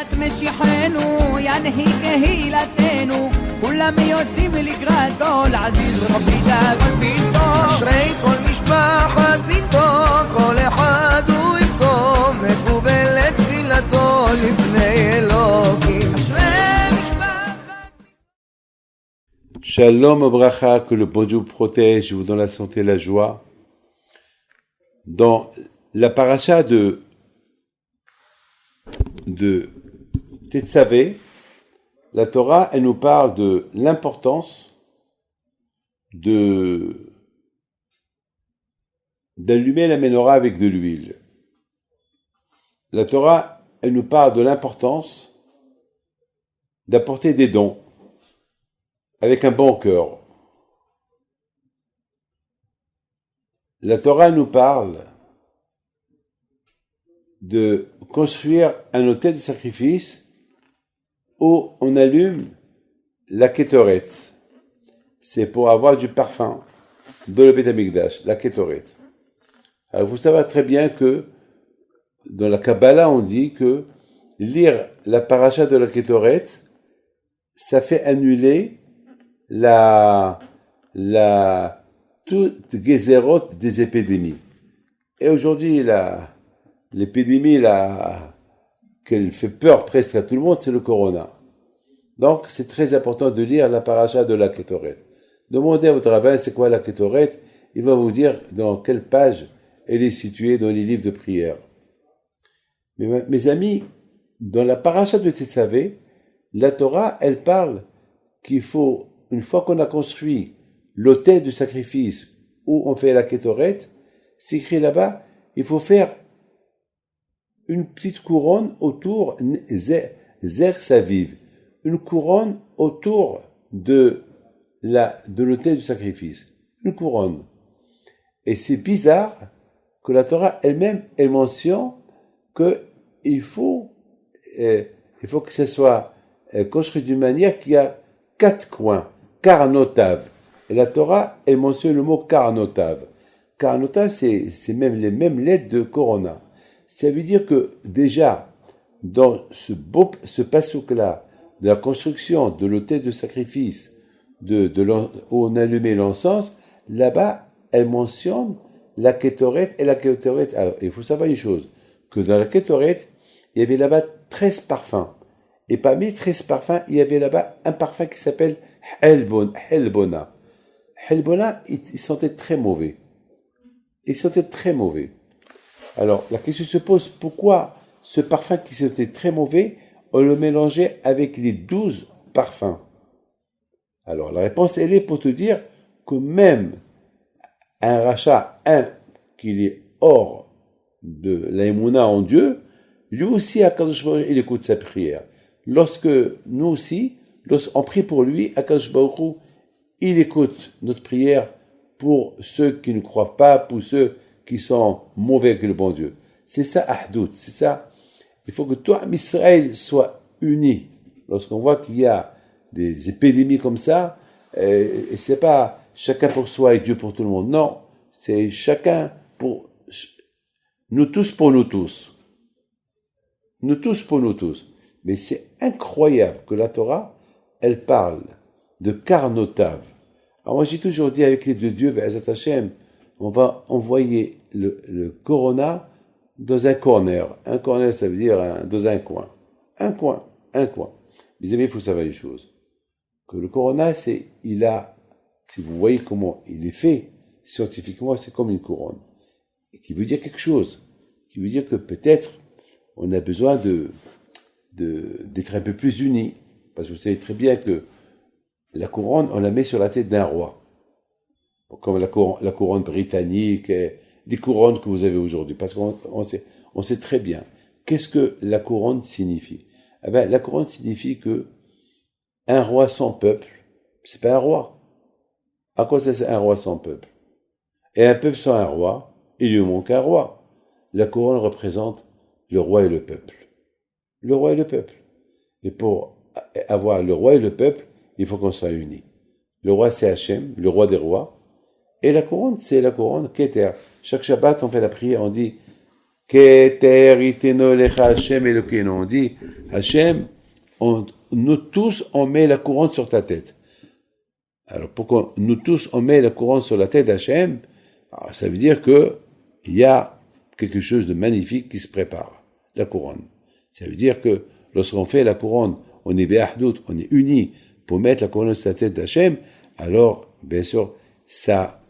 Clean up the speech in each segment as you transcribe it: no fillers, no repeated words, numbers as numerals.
ביאת משיחנו ינהיג קהילתנו כולם יוצאים לקראתו לעזיז רבי דאגון ביתו אשרי כל משפחת ביתו כל אחד הוא איתו מקובל את תפילתו לפני אלוקים אשרי משפחת Shalom Bracha, que le bon Dieu vous protège, vous donne la santé et la joie. Dans la paracha de Tetzavé, la Torah, elle nous parle de l'importance d'allumer la menorah avec de l'huile. La Torah, elle nous parle de l'importance d'apporter des dons avec un bon cœur. La Torah nous parle de construire un autel de sacrifice où on allume la kétoret. C'est pour avoir du parfum dans le Beth Amikdash, la kétoret. Alors vous savez très bien que dans la Kabbalah on dit que lire la paracha de la kétoret, ça fait annuler toute gézérot des épidémies. Et aujourd'hui, l'épidémie qu'elle fait peur presque à tout le monde, c'est le corona. Donc, c'est très important de lire la paracha de la Kétoret. Demandez à votre rabbin c'est quoi la Kétoret, il va vous dire dans quelle page elle est située dans les livres de prière. Mais mes amis, dans la paracha de Tetzavé, la Torah, elle parle qu'il faut, une fois qu'on a construit l'autel du sacrifice où on fait la Kétoret, c'est écrit là-bas, il faut faire une petite couronne autour, Zer Saviv, une couronne autour de l'autel du sacrifice. Une couronne. Et c'est bizarre que la Torah elle-même, elle mentionne qu'il faut que ce soit construit d'une manière qui a 4 coins, Karnotav. Et la Torah, elle mentionne le mot Karnotav. Karnotav, c'est même les mêmes lettres de Corona. Ça veut dire que déjà, dans ce passouk-là, de la construction de l'autel de sacrifice, où on allumait l'encens, là-bas, elle mentionne la Kétoret et la Kétoret. Alors, il faut savoir une chose, que dans la Kétoret, il y avait là-bas 13 parfums. Et parmi les 13 parfums, il y avait là-bas un parfum qui s'appelle Helbona. Helbona, il sentait très mauvais. Il sentait très mauvais. Alors, la question se pose, pourquoi ce parfum qui sentait très mauvais, on le mélangeait avec les 12 parfums? Alors, la réponse, elle est pour te dire que même un rachat, qu'il est hors de l'aïmouna en Dieu, lui aussi, Akadosh Baruch Hu, il écoute sa prière. Lorsque nous aussi, lorsqu'on prie pour lui, Akadosh Baruch Hu, il écoute notre prière pour ceux qui ne croient pas, pour ceux qui sont mauvais avec le bon Dieu. C'est ça, Ahdout, c'est ça. Il faut que toi, Israël, soit uni. Lorsqu'on voit qu'il y a des épidémies comme ça, et c'est pas chacun pour soi et Dieu pour tout le monde. Non, c'est chacun pour nous tous pour nous tous. Nous tous pour nous tous. Mais c'est incroyable que la Torah, elle parle de Karnotav. Alors moi j'ai toujours dit avec les deux dieux, Be'ezat Hashem, on va envoyer le Corona dans un corner. Un corner, ça veut dire dans un coin. Un coin. Mes amis, il faut savoir une chose. Que le Corona, si vous voyez comment il est fait, scientifiquement, c'est comme une couronne. Et qui veut dire quelque chose. Qui veut dire que peut-être, on a besoin d'être un peu plus unis. Parce que vous savez très bien que la couronne, on la met sur la tête d'un roi. Comme la couronne britannique, les couronnes que vous avez aujourd'hui. Parce qu'on sait très bien. Qu'est-ce que la couronne signifie? Eh bien, la couronne signifie que un roi sans peuple, c'est pas un roi. À quoi ça sert un roi sans peuple? Et un peuple sans un roi, il lui manque un roi. La couronne représente le roi et le peuple. Le roi et le peuple. Et pour avoir le roi et le peuple, il faut qu'on soit unis. Le roi, c'est Hachem, le roi des rois. Et la couronne, c'est la couronne Keter. Chaque Shabbat, on fait la prière, on dit Keter iteno lecha Hashem Elokeinu. On dit, Hashem, nous tous, on met la couronne sur ta tête. Alors, pourquoi nous tous, on met la couronne sur la tête d'Hachem? Ça veut dire que il y a quelque chose de magnifique qui se prépare, la couronne. Ça veut dire que lorsqu'on fait la couronne, on est béahdout, on est unis pour mettre la couronne sur la tête d'Hachem, alors, bien sûr, ça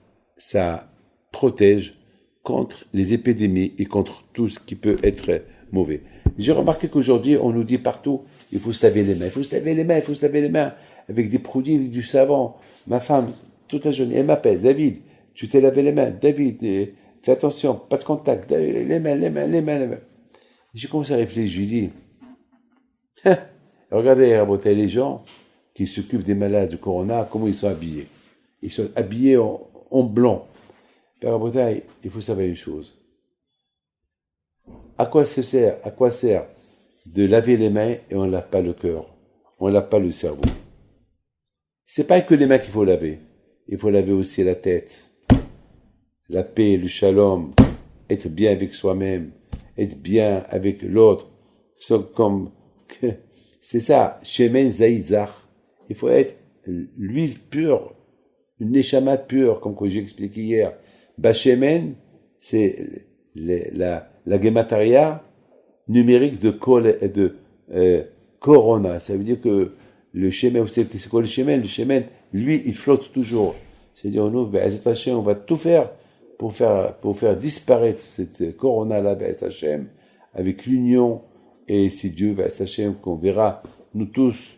protège contre les épidémies et contre tout ce qui peut être mauvais. J'ai remarqué qu'aujourd'hui, on nous dit partout, il faut se laver les mains, il faut se laver les mains, il faut se laver les mains, avec des produits, avec du savon. Ma femme, toute la journée, elle m'appelle, David, tu t'es lavé les mains, David, fais attention, pas de contact, les mains. J'ai commencé à réfléchir, je lui dis, regardez, Rabotai, les gens qui s'occupent des malades du corona, comment ils sont habillés. Ils sont habillés en blanc. Père Rabotai, il faut savoir une chose. À quoi sert de laver les mains et on ne lave pas le cœur, on ne lave pas le cerveau? C'est pas que les mains qu'il faut laver. Il faut laver aussi la tête. La paix, le shalom, être bien avec soi-même, être bien avec l'autre. C'est ça, shemen zaïzach. Il faut être l'huile pure, une neshama pure, comme j'ai expliqué hier. Bashemen, c'est la gemataria numérique de corona. Ça veut dire que le shemen, vous savez c'est quoi le shemen, lui, il flotte toujours. C'est-à-dire, nous, on va tout faire pour faire disparaître cette corona-là, avec l'union, et si Dieu, qu'on verra, nous tous,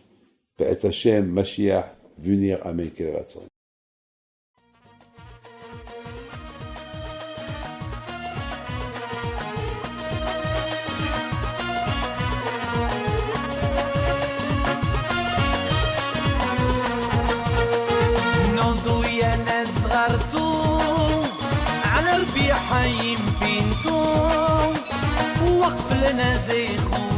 Mashiach, venir à Mekeratson. حيم بنتو وقف لنا زي خو